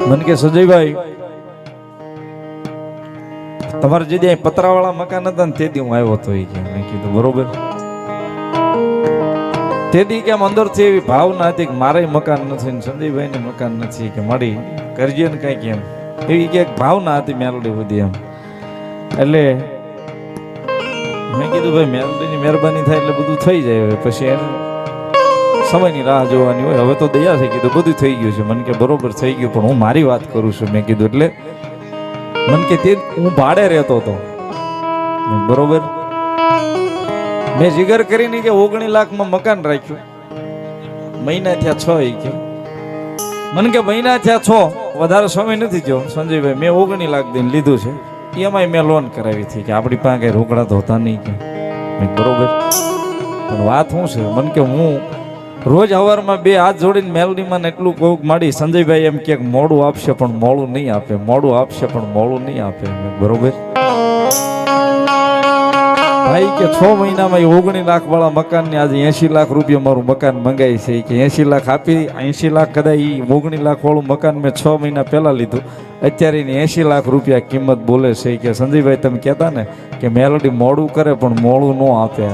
મને કે સંજયભાઈ તમારે જે ત્યાં પતરાવાળા મકાન હતા ને તેથી હું આવ્યો હતો એ કે મેં કીધું બરોબર. તેથી કેમ અંદરથી એવી ભાવના હતી કે મારે મકાન નથી ને સંજયભાઈ ને મકાન નથી કે મારી કરજે ને કઈ કેમ એવી ક્યાંક ભાવના હતી મેલડી બધી એમ. એટલે મેં કીધું ભાઈ મેલડીની મહેરબાની થાય એટલે બધું થઈ જાય. હવે પછી એને સમયની રાહ જોવાની હોય. હવે તો દયા છે કીધું બધું થઈ ગયું છે. મને કે બરોબર થઈ ગયું પણ હું મારી વાત કરું છું. મેં કીધું એટલે મને કે તે હું ભાડે રહેતો હતો બરોબર. મેં જીગર કરીને કે 19 લાખમાં મકાન રાખ્યું. મહિના થયા 6 કે મને કે મહિના થયા 6 વધારે સમય નથી થયો સંજયભાઈ. મેં 19 લાખ દઈને લીધું છે. એમાંય મેં લોન કરાવી હતી કે આપણી પાસે કઈ રોકડા તો હતા નહીં કે બરોબર. પણ વાત શું છે મને કે હું રોજ સવારમાં 2 હાથ જોડીને મેલડીમાં એટલું કોક માડી સંજયભાઈ એમ કે મોડું આપશે પણ મોડું નહીં આપે, મોડું આપશે પણ મોડું નહીં આપે બરોબર. ભાઈ કે 6 મહિનામાં 19 લાખ વાળા મકાન ને આજે 80 લાખ રૂપિયા મારું મકાન મંગાઈ છે કે 80 લાખ આપી 80 લાખ કદાચ 19 લાખ વાળું મકાન મેં 6 મહિના પહેલા લીધું. અત્યારે 80 લાખ રૂપિયા કિંમત બોલે છે કે સંજયભાઈ તમે કહેતા ને કે મેલડી મોડું કરે પણ મોડું ન આપે.